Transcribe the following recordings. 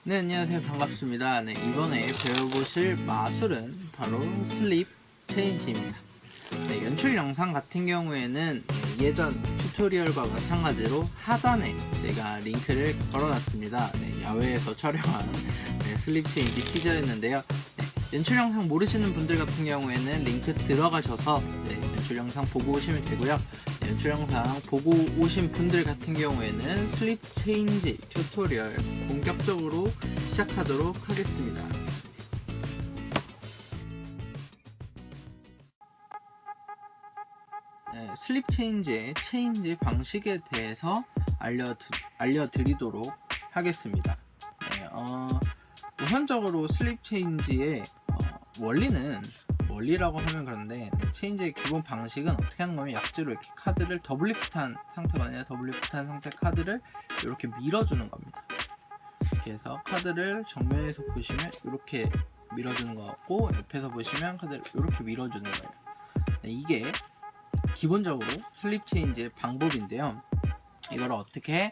네, 안녕하세요. 반갑습니다. 네, 이번에 배워보실 마술은 바로 슬립 체인지입니다. 네, 연출 영상 같은 경우에는 예전 튜토리얼과 마찬가지로 하단에 제가 링크를 걸어놨습니다. 네, 야외에서 촬영한 슬립 체인지 티저였는데요. 네, 연출 영상 모르시는 분들 같은 경우에는 링크 들어가셔서 연출 영상 보고 오시면 되고요. 연출 영상 보고 오신 분들 같은 경우에는 슬립 체인지 튜토리얼 본격적으로 시작하도록 하겠습니다. 슬립 체인지의 체인지 방식에 대해서 알려드리도록 하겠습니다. 우선적으로 슬립 체인지의 원리라고 하면 그런데 체인지의 기본 방식은 어떻게 하는 거면 약지로 이렇게 카드를 더블리프트한 상태가 아니라 더블리프트한 상태 카드를 이렇게 밀어주는 겁니다. 이렇게 해서 카드를 정면에서 보시면 이렇게 밀어주는 것 같고, 옆에서 보시면 카드를 이렇게 밀어주는 거예요. 이게 기본적으로 슬립 체인지의 방법인데요. 이걸 어떻게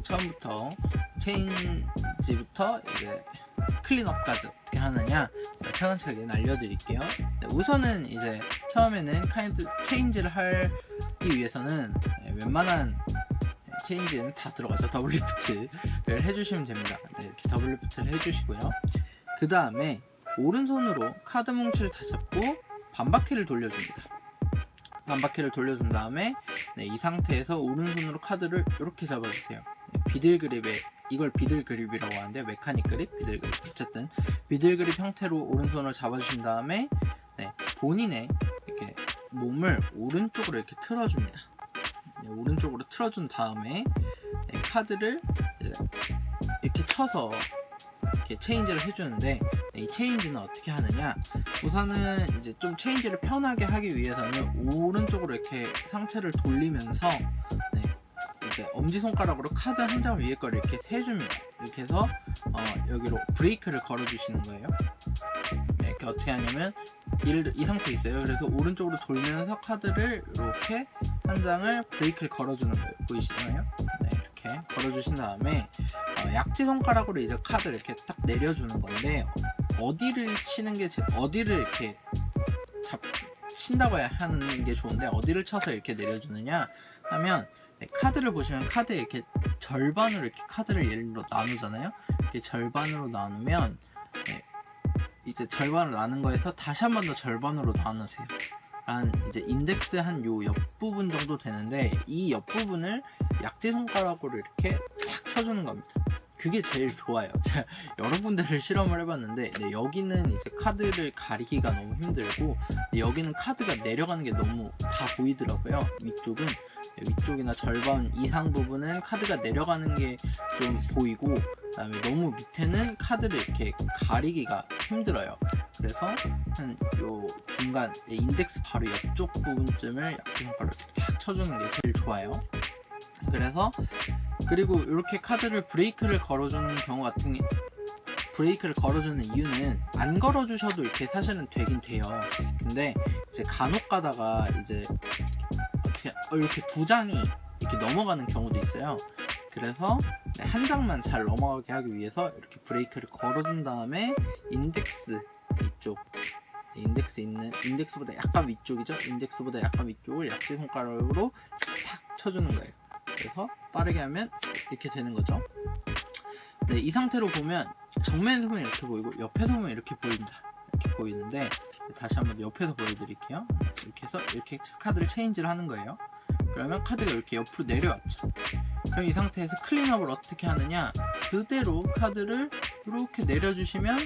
처음부터 체인지부터 이제 클린업까지 어떻게 하느냐 차근차근 알려드릴게요. 우선은 이제 처음에는 체인지를 하기 위해서는 웬만한 체인지는 다 들어가서 더블리프트를 해주시면 됩니다. 이렇게 더블리프트를 해주시고요. 그 다음에 오른손으로 카드 뭉치를 다 잡고 반바퀴를 돌려줍니다. 반바퀴를 돌려준 다음에 이 상태에서 오른손으로 카드를 이렇게 잡아주세요. 비들 그립에 이걸 비들 그립이라고 하는데, 메카닉 그립, 비들 그립, 어쨌든 비들 그립 형태로 오른손을 잡아주신 다음에 본인의 이렇게 몸을 오른쪽으로 이렇게 틀어줍니다. 오른쪽으로 틀어준 다음에 카드를 이렇게 쳐서 이렇게 체인지를 해주는데, 이 체인지는 어떻게 하느냐, 우선은 이제 좀 체인지를 편하게 하기 위해서는 오른쪽으로 이렇게 상체를 돌리면서 이제 엄지손가락으로 카드 한 장 위에 거를 이렇게 세줍니다. 이렇게 해서 여기로 브레이크를 걸어주시는 거예요. 이렇게 어떻게 하냐면 이 상태에 있어요. 그래서 오른쪽으로 돌면서 카드를 이렇게 한 장을 브레이크를 걸어주는 거예요. 보이시나요? 이렇게 걸어주신 다음에 약지 손가락으로 이제 카드를 이렇게 딱 내려주는 건데, 어디를 이렇게 친다고 하는 게 좋은데, 어디를 쳐서 이렇게 내려주느냐 하면, 카드를 보시면 카드에 이렇게 절반으로 이렇게 카드를 예를 들어 나누잖아요. 이렇게 절반으로 나누면 이제 절반으로 나눈 거에서 다시 한 번 더 절반으로 나누세요. 한 이제 인덱스 한 요 옆부분 정도 되는데, 이 옆부분을 약지 손가락으로 이렇게 탁 쳐주는 겁니다. 그게 제일 좋아요. 제가 여러 군데를 실험을 해봤는데, 여기는 이제 카드를 가리기가 너무 힘들고, 여기는 카드가 내려가는 게 너무 다 보이더라고요. 위쪽이나 절반 이상 부분은 카드가 내려가는 게 좀 보이고, 그 다음에 너무 밑에는 카드를 이렇게 가리기가 힘들어요. 그래서 한 요 중간 인덱스 바로 옆쪽 부분쯤을 약지 손가락으로 이렇게 탁 쳐주는 게 제일 좋아요. 그리고 이렇게 카드를 브레이크를 걸어주는 브레이크를 걸어주는 이유는, 안 걸어주셔도 이렇게 사실은 되긴 돼요. 근데 이제 간혹 가다가 이제 이렇게 두 장이 이렇게 넘어가는 경우도 있어요. 그래서 한 장만 잘 넘어가게 하기 위해서 이렇게 브레이크를 걸어준 다음에 인덱스 이쪽, 인덱스보다 약간 위쪽이죠. 인덱스보다 약간 위쪽을 약지 손가락으로 탁 쳐주는 거예요. 그래서 빠르게 하면 이렇게 되는 거죠. 이 상태로 보면 정면에서 보면 이렇게 보이고, 옆에서 보면 이렇게 보입니다. 이렇게 보이는데, 다시 한번 옆에서 보여드릴게요. 이렇게 해서 이렇게 카드를 체인지를 하는 거예요. 그러면 카드가 이렇게 옆으로 내려왔죠. 그럼 이 상태에서 클린업을 어떻게 하느냐, 그대로 카드를 이렇게 내려주시면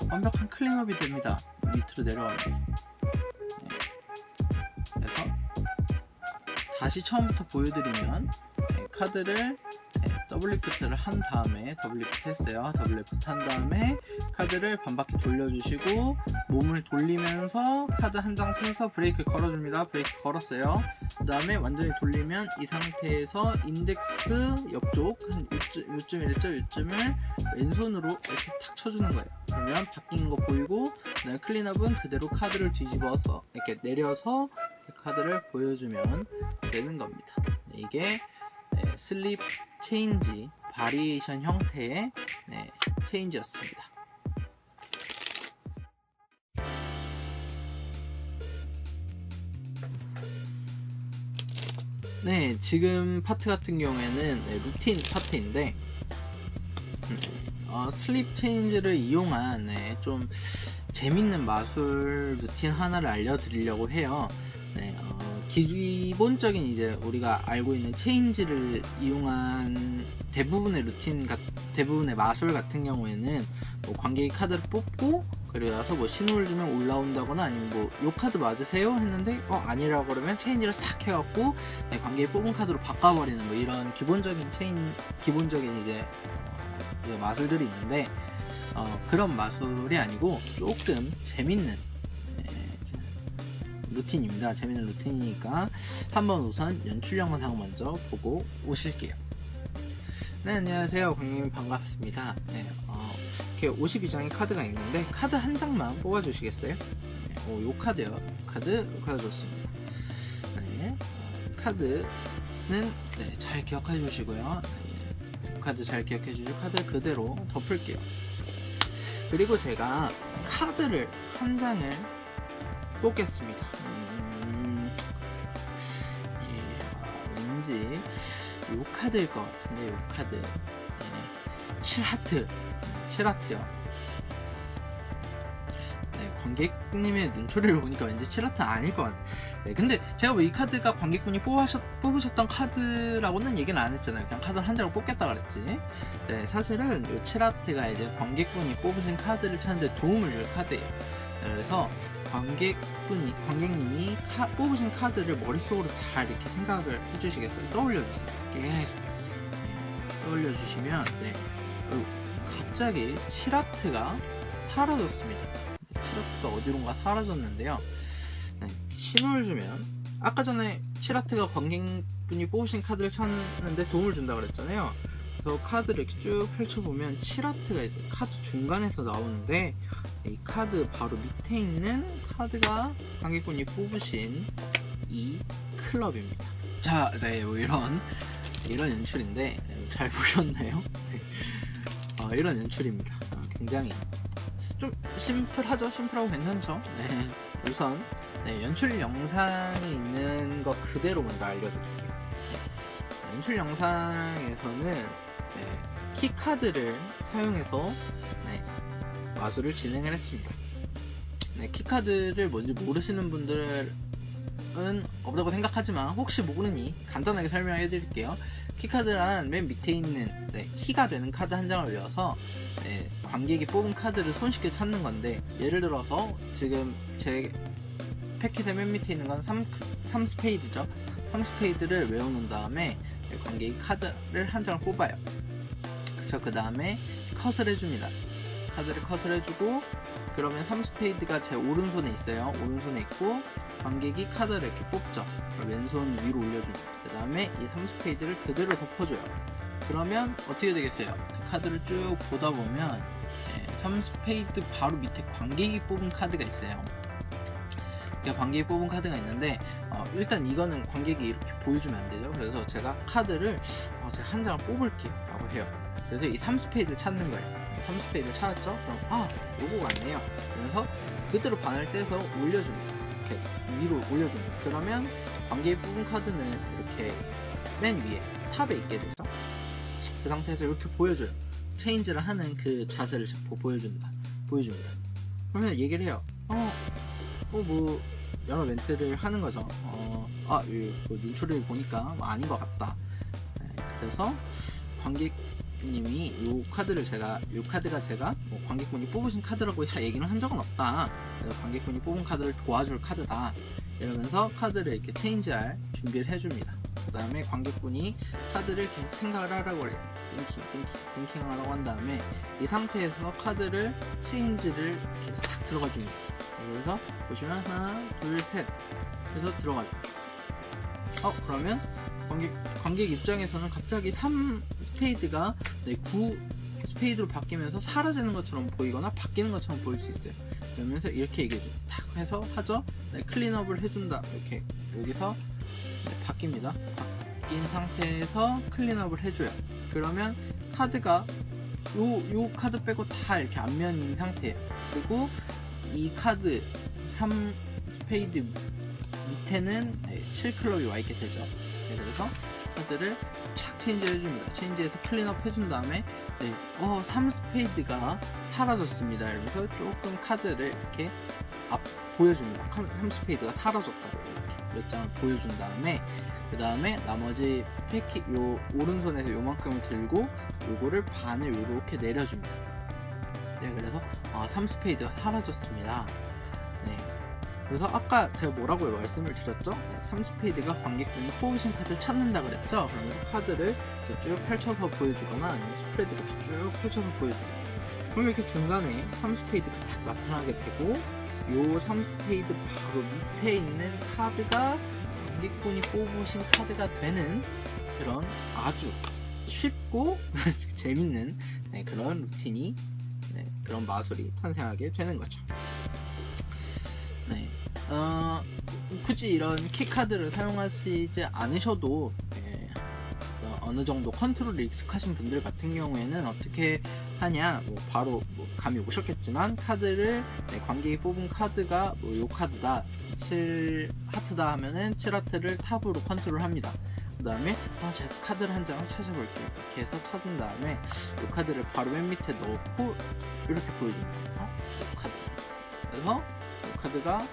완벽한 클린업이 됩니다. 밑으로 내려가면서. 그래서 다시 처음부터 보여드리면, 카드를 더블리프트를 한 다음에, 더블리프트 했어요. 더블리프트 한 다음에 카드를 반바퀴 돌려주시고, 몸을 돌리면서 카드 한 장 세서 브레이크 걸어줍니다. 브레이크 걸었어요. 그 다음에 완전히 돌리면 이 상태에서 인덱스 옆쪽 한 요쯤이랬죠? 요쯤을 왼손으로 이렇게 탁 쳐주는 거예요. 그러면 바뀐 거 보이고, 그다음에 클린업은 그대로 카드를 뒤집어서 이렇게 내려서 카드를 보여주면 되는 겁니다. 이게 슬립 체인지 바리에이션 형태의 네, 체인지였습니다. 네, 지금 파트 같은 경우에는 루틴 파트인데 슬립 체인지를 이용한 좀 재밌는 마술 루틴 하나를 알려드리려고 해요. 기본적인 이제 우리가 알고 있는 체인지를 이용한 대부분의 대부분의 마술 같은 경우에는 뭐 관객이 카드를 뽑고 그래서 뭐 신호를 주면 올라온다거나 아니면 뭐 요 카드 맞으세요 했는데 아니라고 그러면 체인지를 싹 해갖고 관객이 뽑은 카드로 바꿔버리는 뭐 이런 기본적인 이제 마술들이 있는데 그런 마술이 아니고 조금 재밌는 루틴입니다. 재밌는 루틴이니까 한번 우선 연출 영상 먼저 보고 오실게요. 네, 안녕하세요. 광님 반갑습니다. 이렇게 52장의 카드가 있는데 카드 한 장만 뽑아주시겠어요? 요 카드요. 카드 좋습니다. 카드는 잘 기억해 주시고요. 카드 잘 기억해 주시고 카드 그대로 덮을게요. 그리고 제가 카드를 한 장을 뽑겠습니다. 왠지 요 카드일 것 같은데 요 카드 7하트요. 관객님의 눈초리를 보니까 왠지 7하트 아닐 것 같아요. 근데 제가 뭐 이 카드가 관객분이 뽑으셨던 카드라고는 얘기는 안 했잖아요. 그냥 카드 한 장을 뽑겠다 그랬지. 사실은 이 7하트가 이제 관객분이 뽑으신 카드를 찾는데 도움을 줄 카드예요. 그래서 관객님이 뽑으신 카드를 머릿속으로 잘 이렇게 생각을 해주시겠어요? 떠올려주세요. 계속 떠올려주시면 갑자기 7하트가 사라졌습니다. 7하트가 어디론가 사라졌는데요. 신호를 주면 아까 전에 7하트가 관객분이 뽑으신 카드를 찾는데 도움을 준다 그랬잖아요. 그래서 카드를 이렇게 쭉 펼쳐보면 7하트가 이제 카드 중간에서 나오는데 이 카드 바로 밑에 있는 카드가 관객분이 뽑으신 이 클럽입니다. 자, 뭐 이런 연출인데 잘 보셨나요? 이런 연출입니다. 굉장히 좀 심플하죠? 심플하고 괜찮죠? 우선 연출 영상에 있는 거 그대로 먼저 알려드릴게요. 연출 영상에서는 키카드를 사용해서 마술을 진행을 했습니다. 키카드를 뭔지 모르시는 분들은 없다고 생각하지만 혹시 모르니 간단하게 설명해 드릴게요. 키카드란 맨 밑에 있는 키가 되는 카드 한 장을 외워서 관객이 뽑은 카드를 손쉽게 찾는 건데, 예를 들어서 지금 제 패킷의 맨 밑에 있는 건 3스페이드죠. 3스페이드를 외워놓은 다음에 관객이 카드를 한 장을 뽑아요. 그 다음에 컷을 해줍니다. 카드를 컷을 해주고, 그러면 3스페이드가 제 오른손에 있어요. 오른손에 있고 관객이 카드를 이렇게 뽑죠. 왼손 위로 올려줍니다. 그 다음에 이 3스페이드를 그대로 덮어줘요. 그러면 어떻게 되겠어요? 카드를 쭉 보다 보면 3스페이드 바로 밑에 관객이 뽑은 카드가 있어요. 관객이 뽑은 카드가 있는데 일단 이거는 관객이 이렇게 보여주면 안 되죠. 그래서 제가 카드를 제가 한 장을 뽑을게요 라고 해요. 그래서 이 3스페이드를 찾는 거예요. 3스페이드를 찾았죠? 그럼 요거 같네요. 그래서 그대로 바늘 떼서 올려줍니다. 이렇게 위로 올려줍니다. 그러면 관객이 뽑은 카드는 이렇게 맨 위에 탑에 있게 되죠. 그 상태에서 이렇게 보여줘요. 체인지를 하는 그 자세를 자꾸 보여줍니다. 그러면 얘기를 해요. 뭐 여러 멘트를 하는 거죠. 눈초리를 보니까 아닌 것 같다. 그래서 관객님이 요 카드가 제가 뭐 관객분이 뽑으신 카드라고 얘기는 한 적은 없다. 그래서 관객분이 뽑은 카드를 도와줄 카드다. 이러면서 카드를 이렇게 체인지할 준비를 해줍니다. 그 다음에 관객분이 카드를 계속 생각을 하라고 해요. 띵킹 하라고 한 다음에 이 상태에서 카드를 체인지를 이렇게 싹 들어가 줍니다. 그래서 보시면 하나, 둘, 셋 해서 들어가죠. 그러면 관객 입장에서는 갑자기 3스페이드가 9스페이드로 바뀌면서 사라지는 것처럼 보이거나 바뀌는 것처럼 보일 수 있어요. 그러면서 이렇게 얘기해줘. 탁 해서 하죠. 클린업을 해준다. 이렇게 여기서 바뀝니다. 바뀐 상태에서 클린업을 해줘요. 그러면 카드가 요 카드 빼고 다 이렇게 앞면인 상태예요. 그리고 이 카드 3 스페이드 밑에는 7클럽이 와있게 되죠. 그래서 카드를 착 체인지 해줍니다. 체인지해서 클린업 해준 다음에 3 스페이드가 사라졌습니다. 이러면서 조금 카드를 이렇게 보여줍니다. 3 스페이드가 사라졌다고 이렇게 몇 장을 보여준 다음에 그 다음에 나머지 요 오른손에서 요만큼을 들고 요거를 반을 요렇게 내려줍니다. 네, 그래서 3 스페이드가 사라졌습니다. 네, 그래서 아까 제가 뭐라고 말씀을 드렸죠? 3 스페이드가 관객분이 뽑으신 카드를 찾는다 그랬죠? 그러면서 카드를 이렇게 쭉 펼쳐서 보여주거나 아니면 스프레드 이렇게 쭉 펼쳐서 보여줍니다. 그럼 이렇게 중간에 3 스페이드가 딱 나타나게 되고 요 3 스페이드 바로 밑에 있는 카드가 관객분이 뽑으신 카드가 되는 그런 아주 쉽고 재밌는 그런 루틴이 그런 마술이 탄생하게 되는 거죠. 굳이 이런 키카드를 사용하시지 않으셔도 어느 정도 컨트롤이 익숙하신 분들 같은 경우에는 어떻게 하냐, 바로 감이 오셨겠지만 카드를 관객이 뽑은 카드가 요 카드다 7하트다 하면은 7하트를 탑으로 컨트롤 합니다. 그 다음에 제가 카드를 한 장을 찾아볼게요. 이렇게 해서 찾은 다음에 이 카드를 바로 맨 밑에 넣고 이렇게 보여줍니다. 카드. 그래서 이 카드가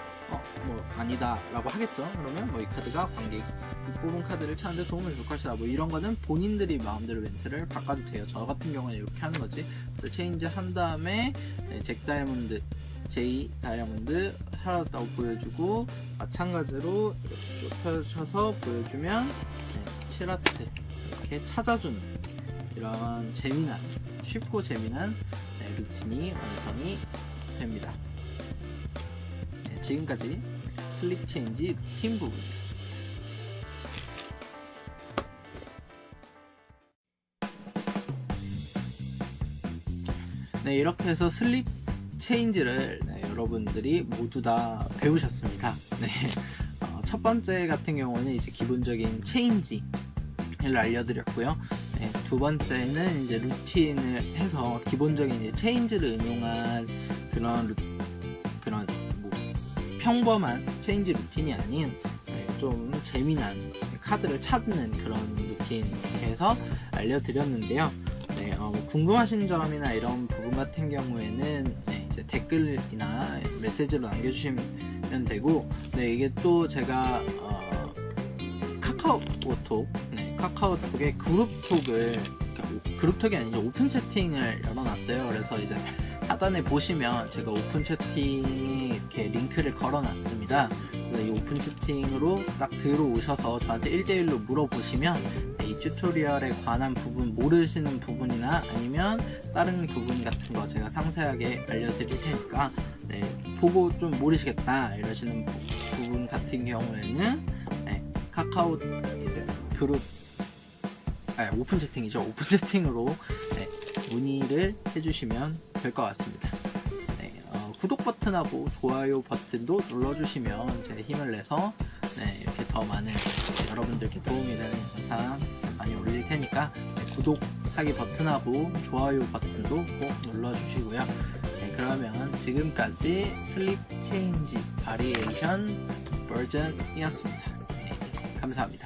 아니다 라고 하겠죠. 그러면 이 카드가 관객이 뽑은 카드를 찾는데 도움을 줄 것이다. 이런 거는 본인들이 마음대로 멘트를 바꿔도 돼요. 저 같은 경우는 이렇게 하는 거지. 체인지 한 다음에 J 다이아몬드 사라졌다고 보여주고, 마찬가지로 이렇게 쭉 펼쳐서 보여주면 7하트 이렇게 찾아주는 이런 재미난, 쉽고 재미난 루틴이 완성이 됩니다. 지금까지 슬립 체인지 루틴 부분이었습니다. 이렇게 해서 슬립 체인지를 여러분들이 모두 다 배우셨습니다. 첫 번째 같은 경우는 이제 기본적인 체인지를 알려드렸고요. 두 번째는 이제 루틴을 해서 기본적인 이제 체인지를 응용한 그런 평범한 체인지 루틴이 아닌 좀 재미난 카드를 찾는 그런 루틴 이렇게 해서 알려드렸는데요. 궁금하신 점이나 이런 부분 같은 경우에는 이제 댓글이나 메시지로 남겨주시면 되고, 이게 또 제가 카카오톡에 그룹톡이 아니죠, 오픈 채팅을 열어놨어요. 그래서 이제 하단에 보시면 제가 오픈 채팅에 이렇게 링크를 걸어놨습니다. 그래서 이 오픈 채팅으로 딱 들어오셔서 저한테 1대1로 물어보시면 이 튜토리얼에 관한 부분, 모르시는 부분이나 아니면 다른 부분 같은 거 제가 상세하게 알려드릴 테니까 보고 좀 모르시겠다 이러시는 부분 같은 경우에는 카카오 이제 그룹 오픈 채팅이죠. 오픈 채팅으로 문의를 해주시면 될 것 같습니다. 구독 버튼하고 좋아요 버튼도 눌러주시면 제가 힘을 내서 이렇게 더 많은 여러분들께 도움이 되는 영상 많이 올릴 테니까 구독하기 버튼하고 좋아요 버튼도 꼭 눌러주시고요. 그러면 지금까지 슬립 체인지 바리에이션 버전이었습니다. 감사합니다.